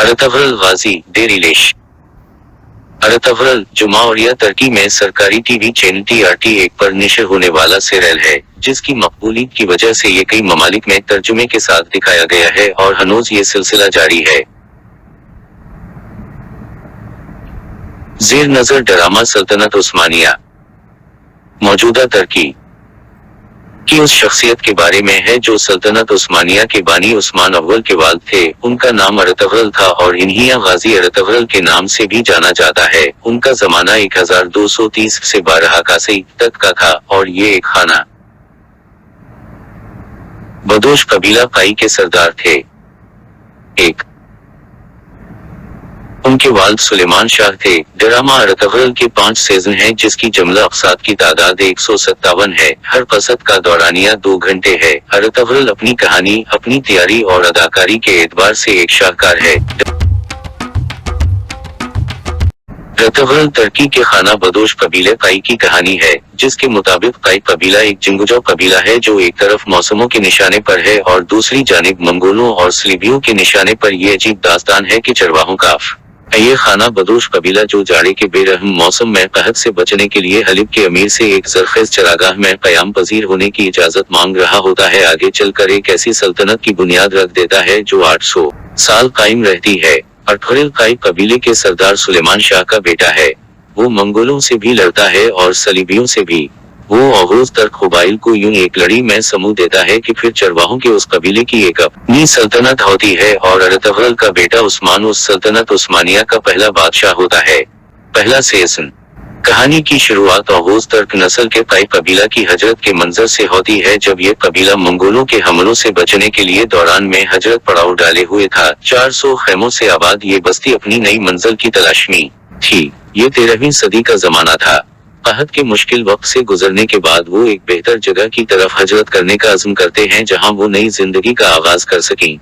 Ertugrul गाजी डेरिलेश। Ertugrul जुमावरिया तुर्की में सरकारी TV channel TRT1 पर नशर होने वाला सीरियल है, जिसकी मकबूलियत की वजह से ये कई ममालिक में तर्जुमे के साथ दिखाया गया है और हनूज ये सिलसिला जारी है। ज़ेर नजर ड्रामा सल्तनत उस्मानिया। मौजूदा तुर्की की उस शख्सियत के बारे में है जो सल्तनत उस्मानिया के बानी उस्मान अव्वल के वालिद थे। उनका नाम अर्तुगरुल था और इन्हीं गाजी अर्तुगरुल के नाम से भी जाना जाता है। उनका जमाना 1230 से 1281 तक का था और ये एक खाना बदोश कबीला काई के सरदार थे। एक उनके वालिद सुलेमान शाह थे। ड्रामा अर्तुगरुल के 5 सीजन हैं, जिसकी जमला अक़सात की तादाद 157 है। हर क़सद का दौरानिया 2 घंटे है। अर्तुगरुल अपनी कहानी, अपनी तैयारी और अदाकारी के एतबार से एक शाहकार है। अर्तुगरुल तुर्की के खाना बदोश कबीले काई की कहानी है, जिसके मुताबिक काई कबीला एक जंगजू कबीला है जो एक तरफ मौसमों के निशाने पर है और दूसरी जानिब मंगोलों और सलीबियों के निशाने पर। यह अजीब दास्तान है कि चरवाहों का ये खाना बदोश कबीला जो जाड़े के बेरहम मौसम में कहत से बचने के लिए हलीब के अमीर से एक जरखेज चरागाह में कयाम पजीर होने की इजाजत मांग रहा होता है। आगे चलकर एक ऐसी सल्तनत की बुनियाद रख देता है जो 800 साल कायम रहती है। अर्तुगरुल काई कबीले के सरदार सुलेमान शाह का बेटा है। वो मंगोलों से भी लड़ता है और सलीबियों से भी। वो ओघुज़ तुर्क क़बाइल को यूं एक लड़ी में समूह देता है कि फिर चरवाहों के उस कबीले की एक अपनी सल्तनत होती है और अर्तुगरुल का बेटा उस्मान उस सल्तनत उस्मानिया का पहला बादशाह होता है। पहला सीज़न। कहानी की शुरुआत ओघुज़ तुर्क नस्ल के काई कबीला की हजरत के मंजर से होती है, जब ये कबीला मंगोलों के हमलों से बचने के लिए दौरान में हजरत पड़ाव डाले हुए था। 400 खेमों से आबाद ये बस्ती अपनी नई मंजिल की तलाश में थी। ये 13वीं सदी का जमाना था। कहत के मुश्किल वक्त से गुजरने के बाद वो एक बेहतर जगह की तरफ हजरत करने का अज़्म करते हैं, जहां वो नई जिंदगी का आगाज कर सकें।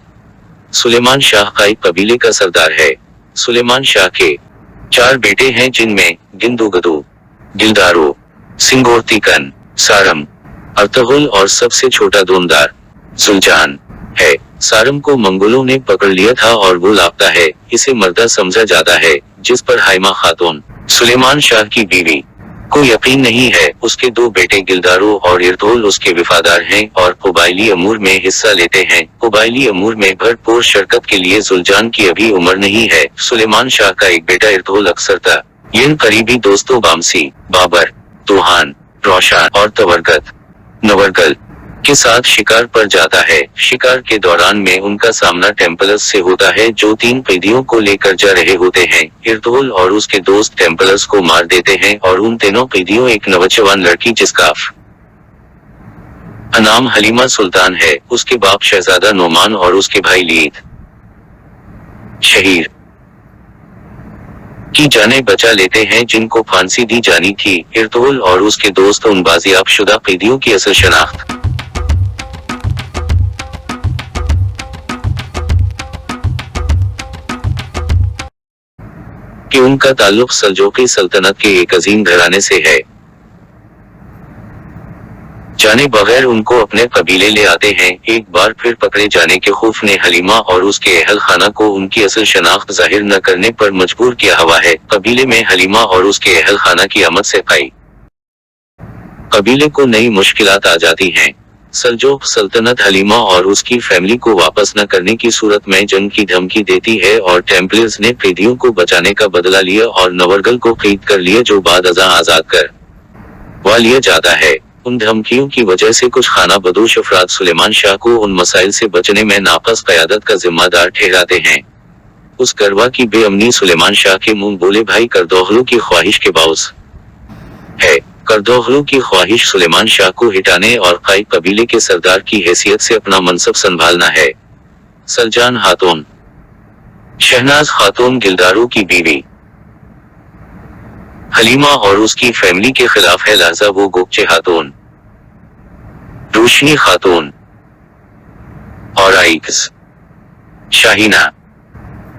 सुलेमान शाह काई कबीले का सरदार है। सुलेमान शाह के 4 बेटे हैं, जिनमें गिंदुगदू, गिल्दारो, सिंगोर्तिकन, सारम, अर्तुगरुल और सबसे छोटा दोनदार जुलजान है। सारम को मंगोलों ने पकड़ लिया था और वो लापता है। इसे मर्दा समझा जाता है, जिस पर हाइमा खातून सुलेमान शाह की बीवी को यकीन नहीं है। उसके 2 बेटे गिल्दारो और इर्तुगरुल उसके वफादार हैं और क़बाइली अमूर में हिस्सा लेते हैं। क़बाइली अमूर में भरपूर शिरकत के लिए जुलजान की अभी उम्र नहीं है। सुलेमान शाह का एक बेटा इर्तुगरुल अक्सर था इन करीबी दोस्तों बामसी, बाबर, तोहान, रोशान और तवरगत नवरगल के साथ शिकार पर जाता है। शिकार के दौरान में उनका सामना टेम्पलर्स से होता है, जो 3 कैदियों को लेकर जा रहे होते हैं। इर्तुगरुल और उसके दोस्त टेम्पलर्स को मार देते हैं और उन तीनों कैदियों एक नौजवान लड़की जिसका नाम हलीमा सुल्तान है, उसके बाप शहजादा नोमान और उसके भाई लीद शहीर की जानें बचा लेते हैं, जिनको फांसी दी जानी थी। इर्तुगरुल और उसके दोस्त उन बाजियाब शुदा कैदियों की असल शनाख्त कि उनका ताल्लुक सल्जोकी सल्तनत के एक अजीम घराने से है। जाने बगैर उनको अपने कबीले ले आते हैं। एक बार फिर पकड़े जाने के खौफ ने हलीमा और उसके अहल खाना को उनकी असल शनाख्त जाहिर न करने पर मजबूर किया हुआ है। कबीले में हलीमा और उसके अहल खाना की आमद से काई कबीले को नई मुश्किलात आ जाती हैं। सल्जोक सल्तनत हलीमा और उसकी फैमिली को वापस न करने की सूरत में जंग की धमकी देती है और टेम्पलर्स ने कैदियों को बचाने का बदला लिया और नवरगल को कैद कर लिया, जो बाद अज़ां आजाद कर लिया जाता है। उन धमकियों की वजह से कुछ खाना बदोश अफराद सुलेमान शाह को उन मसाइल से बचने में नाकस क़यादत का जिम्मेदार ठहराते हैं। उस गरवा की बेअमनी सुलेमान शाह के मुंह बोले भाई कर्दोगलू की ख्वाहिश के बावजूद है। कर्दोगलू की ख्वाहिश सुलेमान शाह को हिटाने और काई कबीले के सरदार की हैसियत से अपना मनसब संभालना है। सलजान खातून, शहनाज खातून गिल्दारो की बीवी, हलीमा और उसकी फैमिली के खिलाफ है लाजा वो गोकचे खातून, रोशनी खातून और आइक्स शाहीना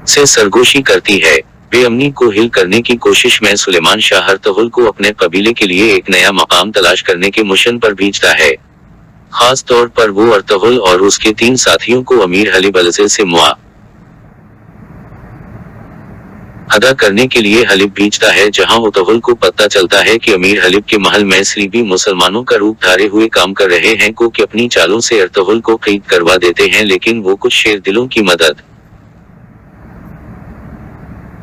से सरगोशी करती है। बेअमनी को हिल करने की कोशिश में सुलेमान शाह अर्तुगरुल को अपने कबीले के लिए एक नया मकाम तलाश करने के मिशन पर भेजता है। खास तौर पर वो अर्तुगरुल और उसके 3 साथियों को अमीर हलीब अलज़े से अदा करने के लिए हलिब भेजता है, जहां उतहुल को पता चलता है कि अमीर हलिब के महल में सलीबी मुसलमानों का रूप धारे हुए काम कर रहे हैं को कि अपनी चालों से अर्तुगरुल को कैद करवा देते हैं, लेकिन वो कुछ शेर दिलों की मदद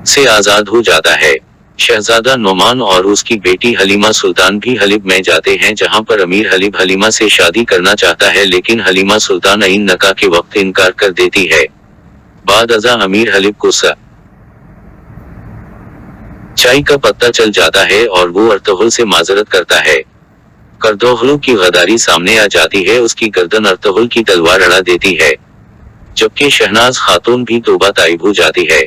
से आजाद हो जाता है। शहजादा नोमान और उसकी बेटी हलीमा सुल्तान भी हलिब में जाते हैं, जहां पर अमीर हलिब हलीमा से शादी करना चाहता है, लेकिन हलीमा सुल्तान ऐन नकाह के वक्त इनकार कर देती है। बाद अज़ा अमीर हलिब को सच्चाई का पता चल जाता है और वो अर्तुगरुल से माजरत करता है। अर्तुगरुल की गद्दारी सामने आ जाती है, उसकी गर्दन अर्तुगरुल की तलवार अड़ा देती है, जबकि शहनाज खातून भी तौबा ताइब हो जाती है।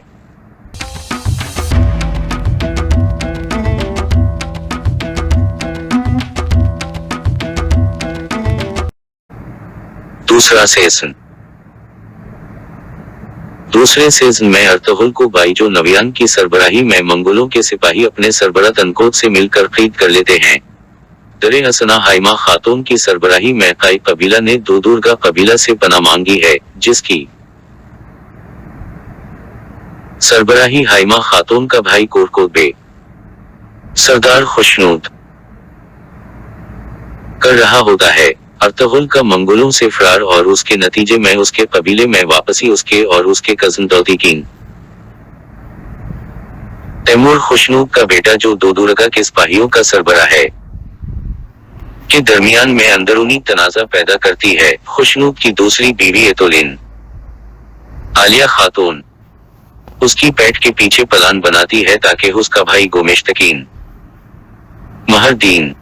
दूसरा सीजन। दूसरे सीजन में अर्तुगरुल को बाईजो नवियान की सरबराही में मंगोलों के सिपाही अपने सरबराह तनकोद से मिलकर कैद कर लेते हैं। दरे हसना हाइमा खातून की सरबराही में काई कबीला ने दोदुर्गा कबीला से पनाह मांगी है, जिसकी सरबराही हाइमा खातून का भाई कोरकोद बे सरदार खुशनूद कर रहा होता है। अर्तुगरुल का मंगोलों से फरार और उसके नतीजे में उसके कबीले में वापसी उसके और उसके कजन दौतीकीन तैमूर खुशनूद का बेटा, जो दोदुर्गा के सिपाहियों का सरबराह है, के दरमियान में अंदरूनी तनाजा पैदा करती है। खुशनूद की दूसरी बीवी एतोलिन आलिया खातून उसकी पैठ के पीछे प्लान बनाती है ताकि उसका भाई गोमेश्तकीन महरदीन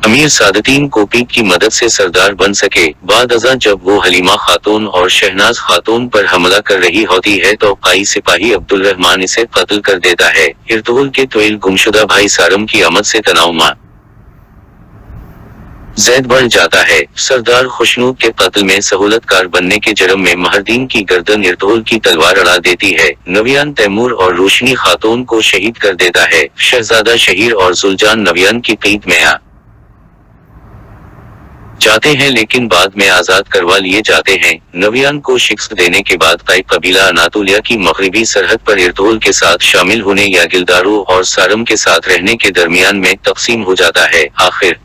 अमीर सादतीन कोपीक की मदद से सरदार बन सके। बाद अज़ा जब वो हलीमा खातून और शहनाज खातून पर हमला कर रही होती है तो काई सिपाही अब्दुल रहमान इसे कत्ल कर देता है। अर्तुगरुल के तोइल गुमशुदा भाई सारम की आमद से तनाव ज़ैद बढ़ जाता है। सरदार खुशनूद के कत्ल में सहूलतकार बनने के जरम में महरदीन की गर्दन अर्तुगरुल की तलवार अड़ा देती है। नवियान तैमूर और रोशनी खातून को शहीद कर देता है। शहजादा शहीर और जुलजान नवियान की कैद में आ जाते हैं, लेकिन बाद में आजाद करवा लिए जाते हैं। नवियान को शिकस्त देने के बाद काई कबीला अनातोलिया की मगरिबी सरहद पर अर्तुगरुल के साथ शामिल होने या गिलदारों और सारम के साथ रहने के दरमियान में तकसीम हो जाता है। आखिर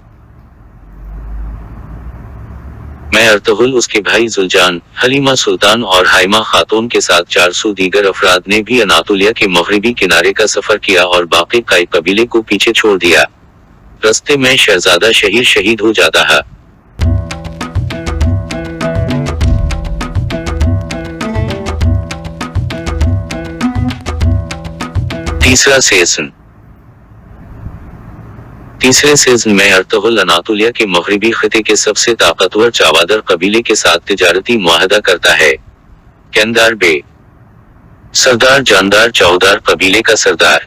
में अर्तुगरुल, उसके भाई जुलजान, हलीमा सुल्तान और हाइमा खातून के साथ 400 दीगर अफराद ने भी अनातोलिया के मगरिबी किनारे का सफर किया और बाकी काई कबीले को पीछे छोड़ दिया। रस्ते में शहजादा शहीर शहीद हो जाता है। तीसरा सीजन। तीसरे सीजन में अर्तुगरुल अनातोलिया के मगरिबी खिते के सबसे ताकतवर चावादर कबीले के साथ तिजारती मुआहदा करता है। कैंदार बे सरदार जानदार चौदार कबीले का सरदार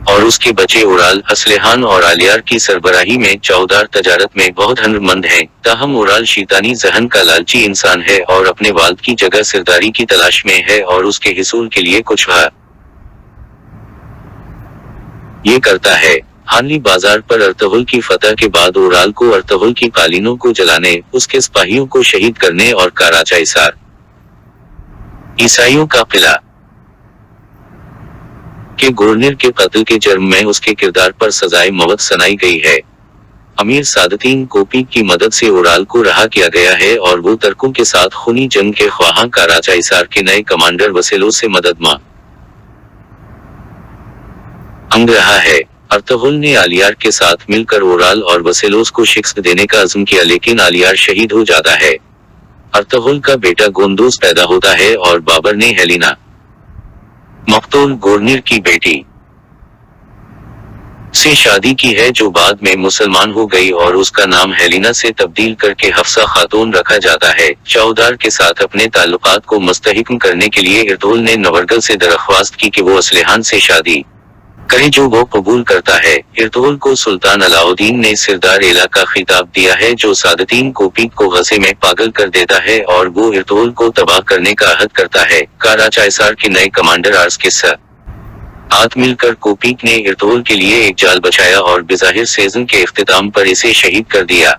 और उसके बचे उराल, असलेहान और आलियार की सरबराही में चौदार तजारत में बहुत हुनरमंद हैं। ताहम उराल शैतानी जहन का लालची इंसान है और अपने वालिद की जगह सरदारी की तलाश में है और उसके हिसूल के लिए कुछ ये करता है। हानली बाजार पर अर्तुगरुल की फतह के बाद उराल को अर्तुगरुल की कालीनों को जलाने, उसके सिपाहियों को शहीद करने और काराचा ईसाइयों का किला के गवर्नर के कत्ल के जुर्म में उसके किरदार पर सजाए मौत सुनाई गई है। अमीर सादतीन कोपीक की मदद से उराल को रहा किया गया है और वो तुर्कों के साथ खूनी जंग के ख्वाहां काराचा इसार के नए कमांडर वसेलोस से मदद मांग रहा है। अर्तुगरुल ने आलियार के साथ मिलकर उराल और वसेलोस को शिकस्त देने का अज़्म किया, लेकिन आलियार शहीद हो जाता है। अर्तुगरुल का बेटा गोंदोज पैदा होता है और बाबर ने हेलिना मक्तूल गवर्नर की बेटी से शादी की है, जो बाद में मुसलमान हो गई और उसका नाम हेलिना से तब्दील करके हफ्सा खातून रखा जाता है। चौदार के साथ अपने ताल्लुकात को मुस्तहिकम करने के लिए अर्तुगरुल ने नवरगल से दरख्वास्त की कि वो असलेहान से शादी करे, जो वो कबूल करता है। अर्तुगरुल को सुल्तान अलाउद्दीन ने सिरदार एला का खिताब दिया है, जो सादतीन कोपीक को गज़े में पागल कर देता है और वो अर्तुगरुल को तबाह करने का अहद करता है। काराचा इसार के नए कमांडर आर्स के साथ मिलकर कोपीक ने अर्तुगरुल के लिए एक जाल बचाया और बिज़ाहिर सीजन के इख्तिताम पर इसे शहीद कर दिया।